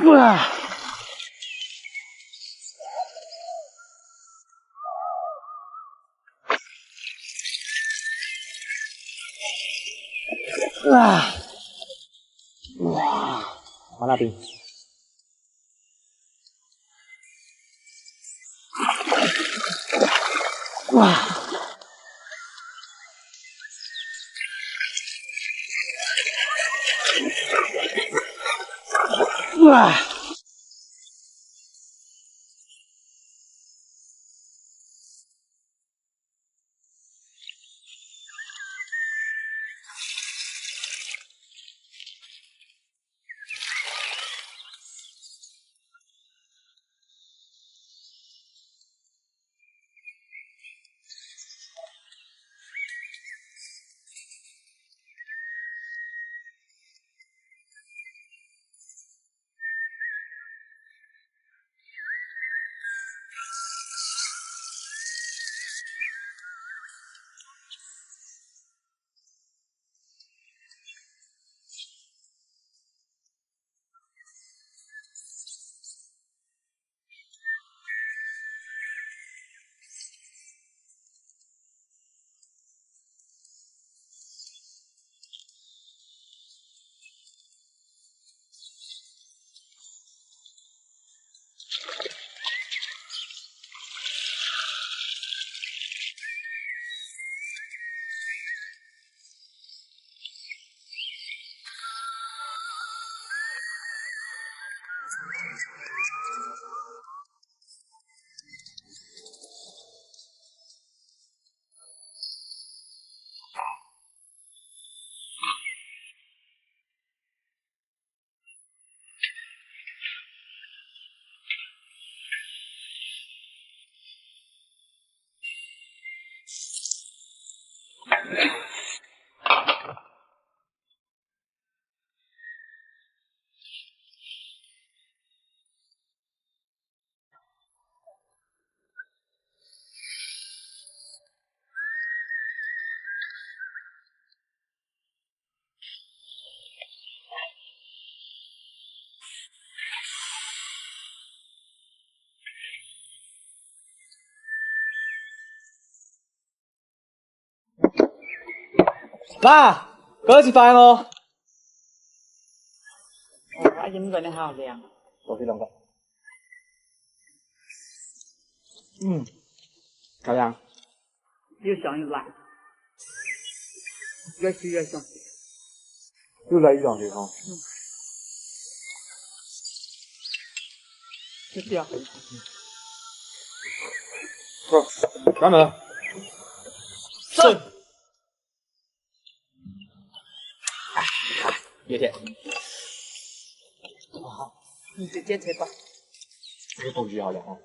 哇！啊！哇！麻辣冰。哇！哇！爸，哥吃饭喽。哦，阿姨，你昨天好凉。我去弄个。漂亮。又香又辣，越吃越香。又来一两句哈。就这样。关门。是。叶天。好，你直接吃吧。这个手机好凉啊。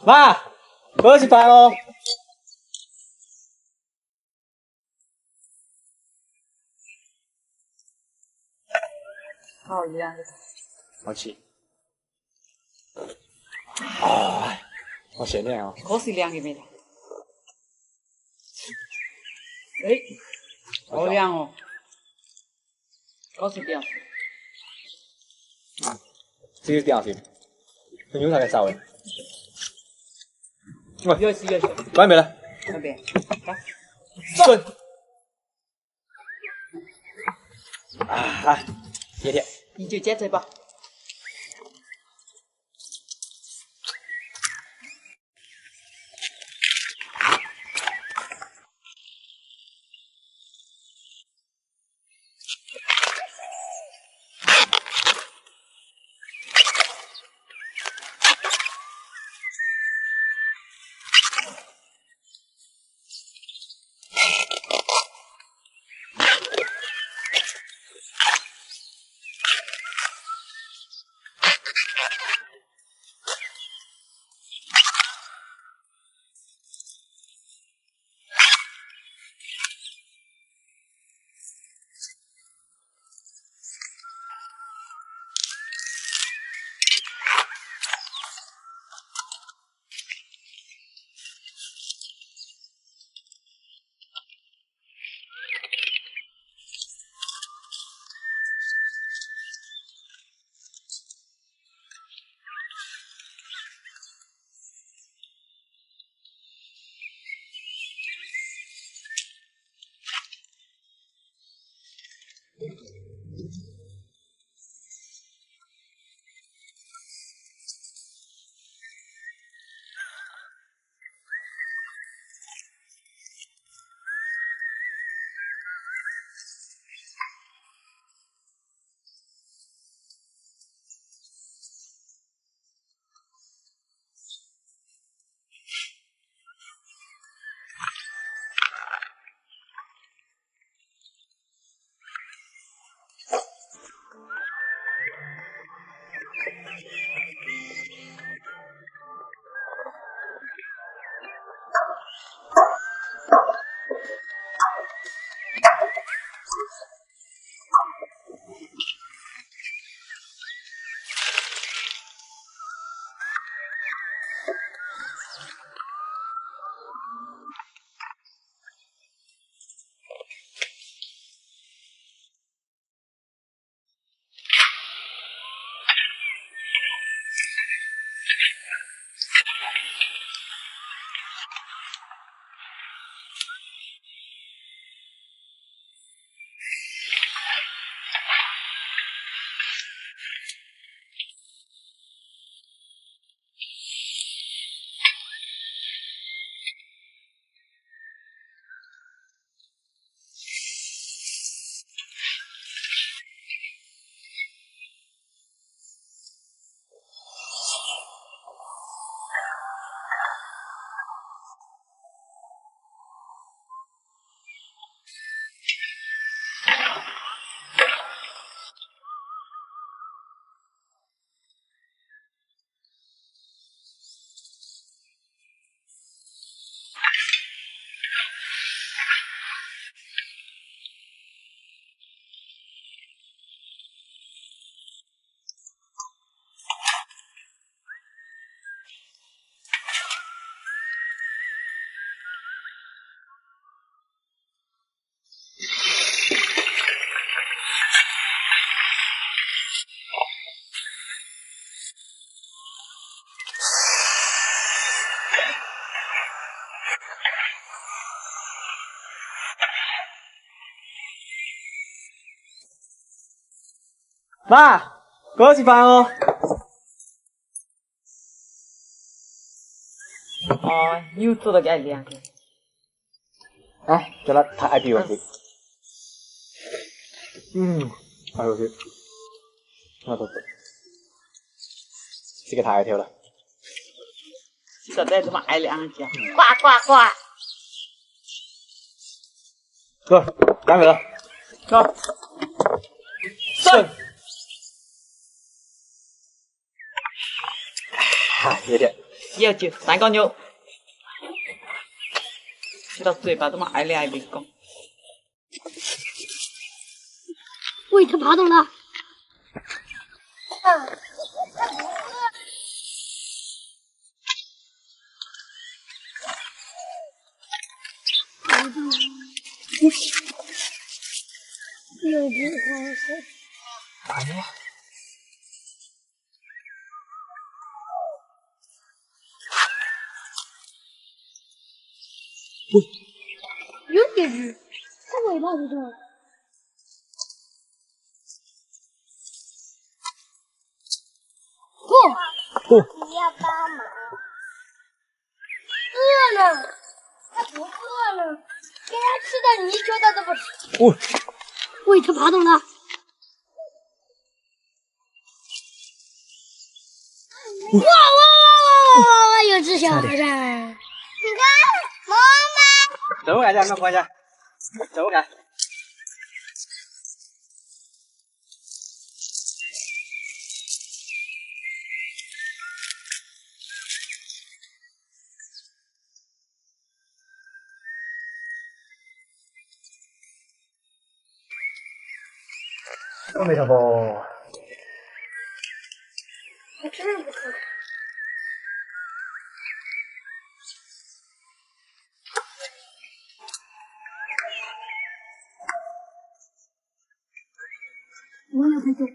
妈，哥吃饭喽。好凉。好吃。啊，好咸凉哦。可是凉的没得。哎，好凉哦。可是凉。这个点心，很有啥个啥味？有是有是。关没了。那边。顺。啊，甜甜。你就检测吧。妈，哥吃饭哦。哦，有做到该凉的。哎，叫他太比我去。太好吃。我都是。这个太甜了。实在他妈爱凉的，呱呱呱。哥，干没了？走。顺。啊，甜甜。要酒3个牛，吃到嘴巴这么爱咧爱别讲。喂，它爬动了。有只黄色。哎呀！有几只，它尾巴不动。不，你要帮忙。饿了，它不饿了，给它吃点泥鳅它都不吃。喂，它爬动了。哇！有只小孩在。你看，妈妈。走开，这样关下，走开。没想到，我真的不错。我也不懂。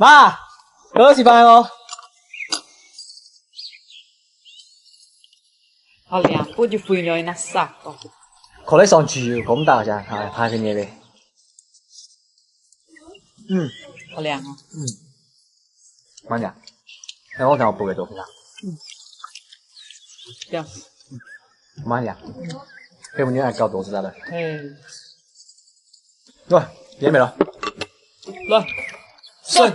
妈，哥吃饭咯。好凉，不就肥了那啥哦。可能上去咁大下，爬去那边。好凉哦。慢点，哎，我看我补给多少？这样。慢点，要不你还搞肚子咋的？来，烟没了。来，上。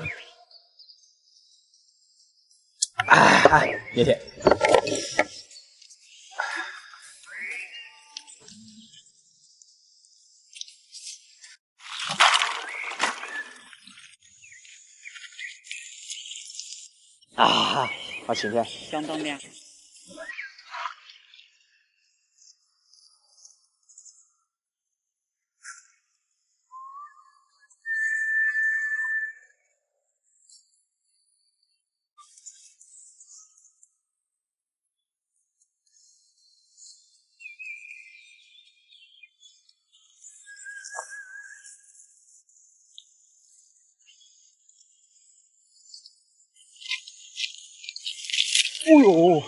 别贴。好晴天。相当凉。哎呦！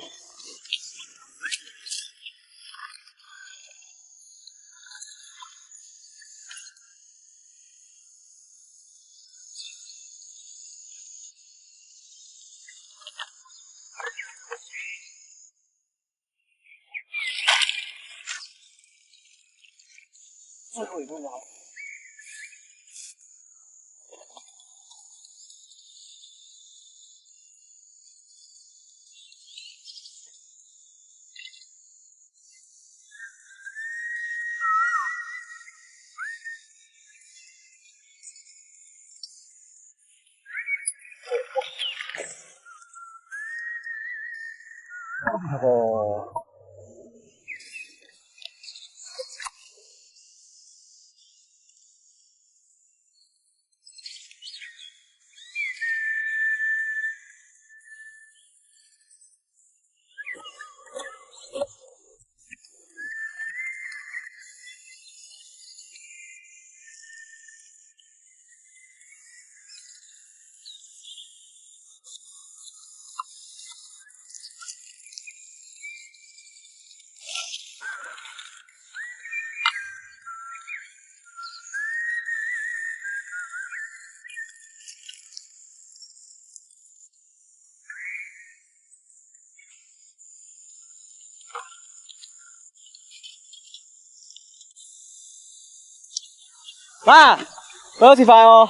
最后一步了。哦。爸，哥吃饭哦。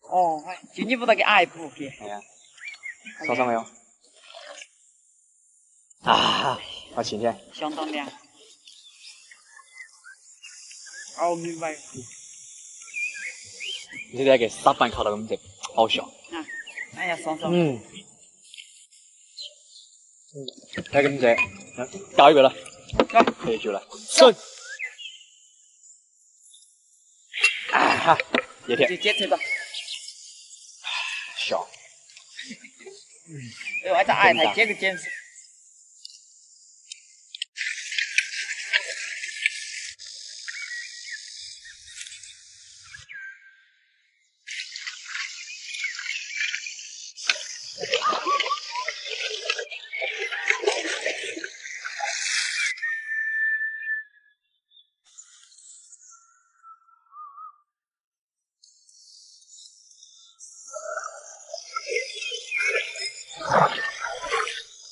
哦，进你屋头给阿姨补给。哎呀，烧上没有？啊，好新鲜。相当凉。哦，明白。你这个撒饭烤到我们这，好笑。啊，哎呀，爽爽。来，给你这，倒一个了，来，喝酒了，走。啊，叶天，就检测吧。笑。哎，外头阿姨还接个检测。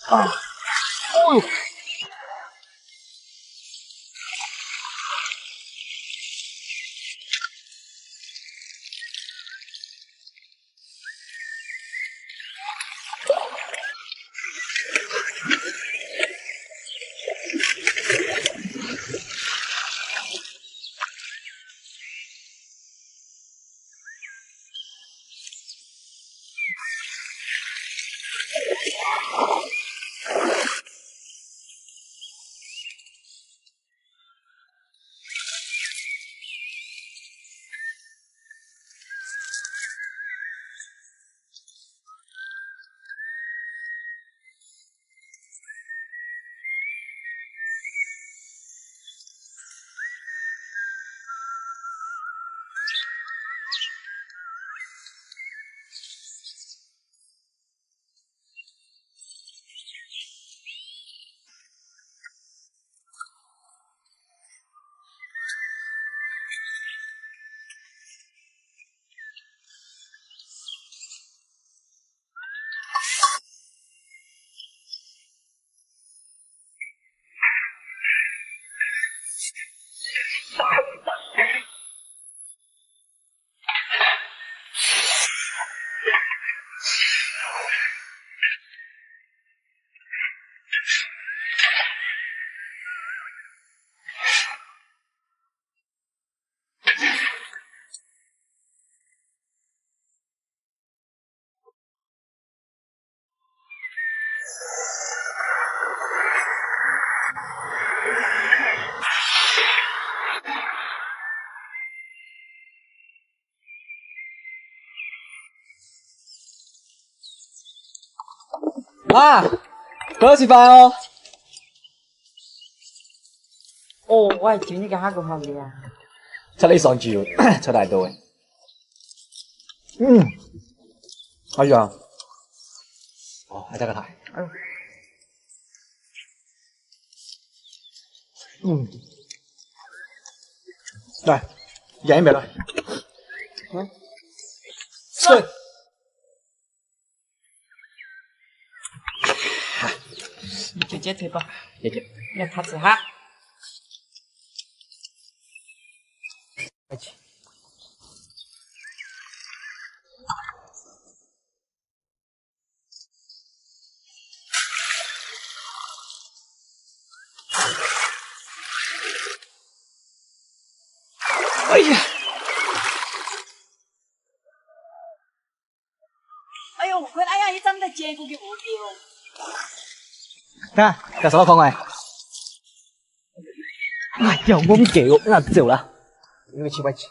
啊，哦呦！妈，哥吃饭哦。哦，我还就你跟他个好的呀。吃了一上酒，吃太多哎。好香。哦，还加个菜。来，腌一遍来。是。你就检测吧。叶天，来，他吃哈。哎呀！哎呦，快哎呀，你长得结果给误解哦。看，干什么狂哎？哎呀，我们这个那走了，因为7块钱。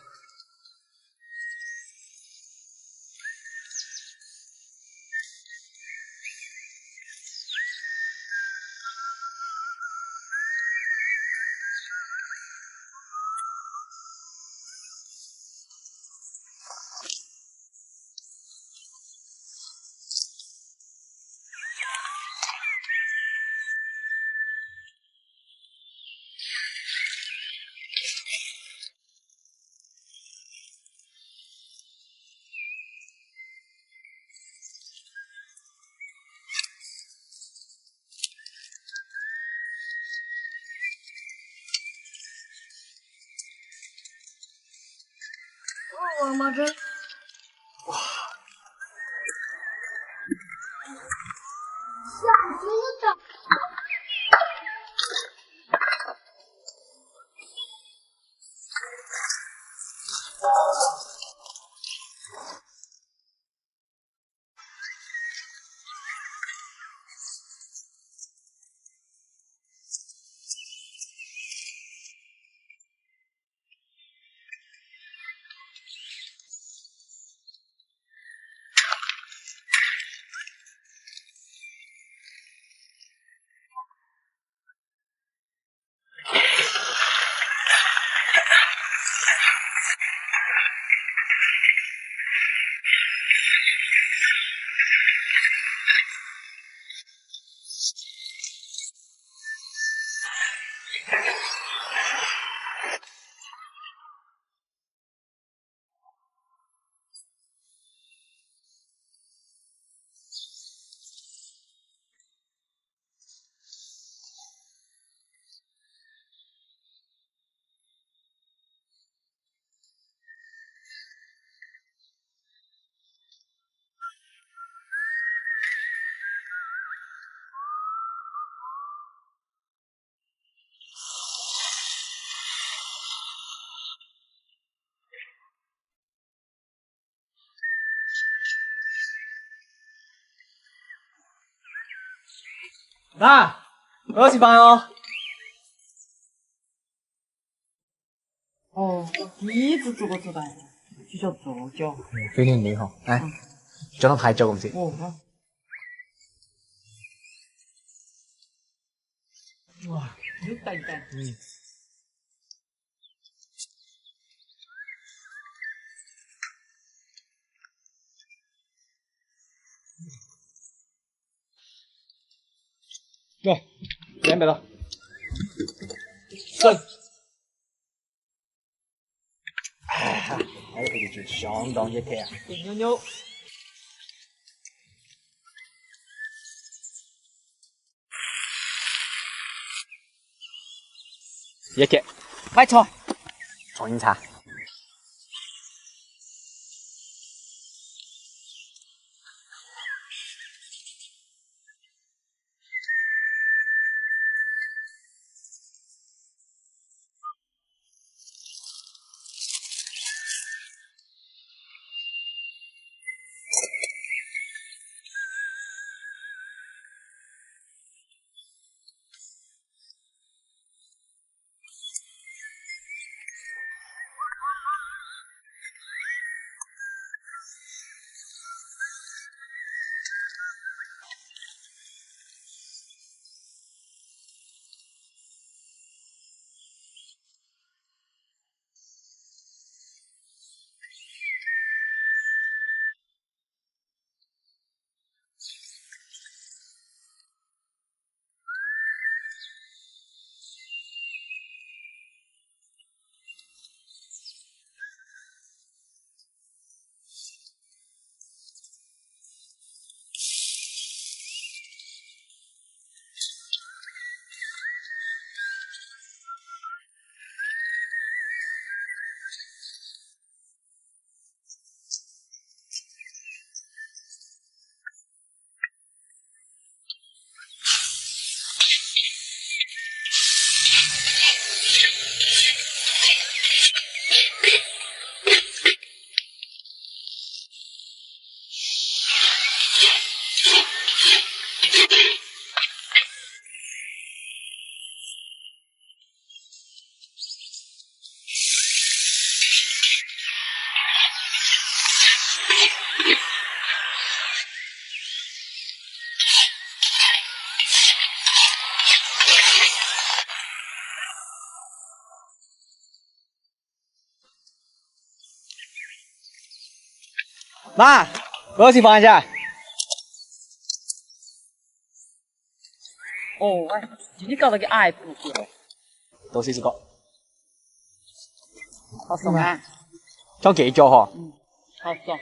我吗？这哇，小猪的。妈，我要吃饭哦。哦，你一直做不出来，就叫做脚。非常累哈，哎，叫他抬脚咁先。哦，哇，又带一带。嗯。来，两百了。走。哎，这个就相当一甜。扭扭。一克。买菜。重新查。妈，我要去房间。哦，哎，你搞那个矮不是？多试试个。好爽啊！挑这脚哈。嗯，好爽。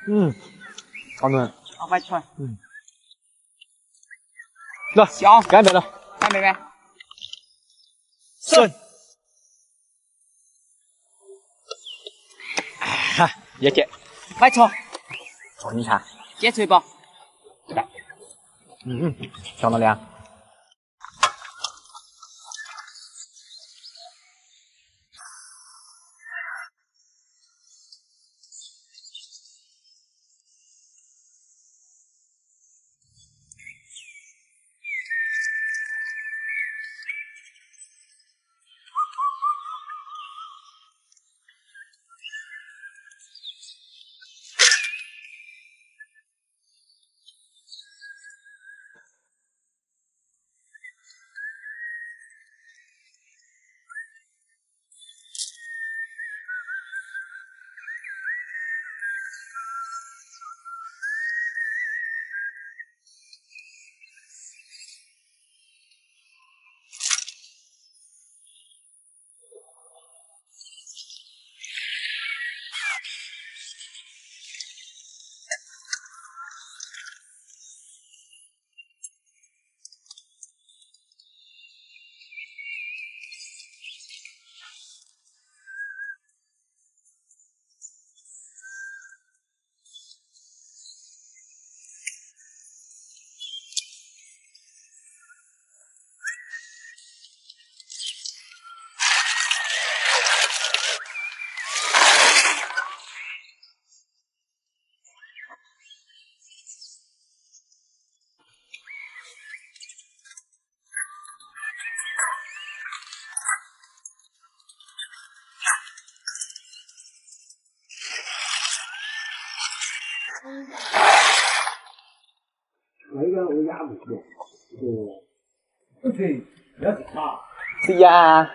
嗯，好嫩。好买菜。嗯。来，香，干杯了。干杯呗。顺。哈，也姐，买错，瞅你看，煎脆不？漂亮。是呀。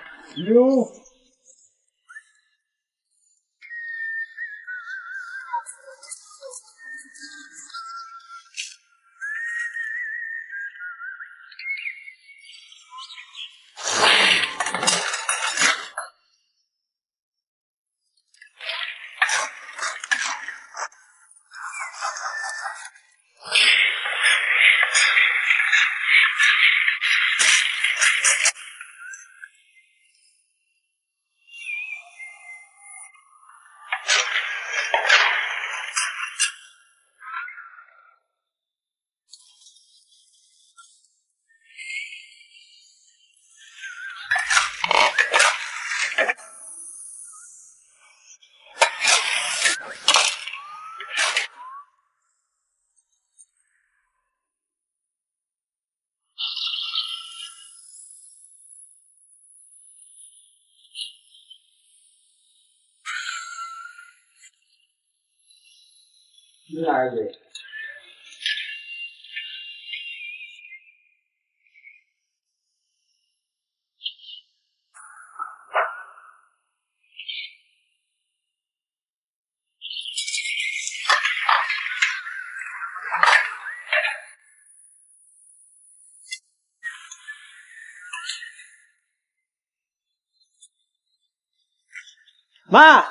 妈，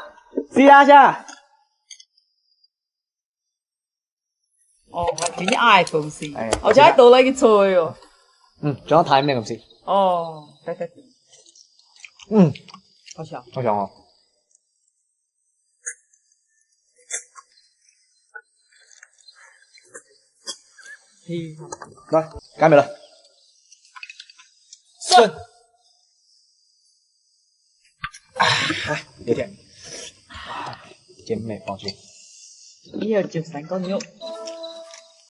试下先。哦，今年 iPhone 4，哎而且还多了一个锤哦。仲有睇咩咁先？哦，对对对，好笑。好香哦。来，干没了。顺。来，爷爷。姐妹放心。以后就3个妞。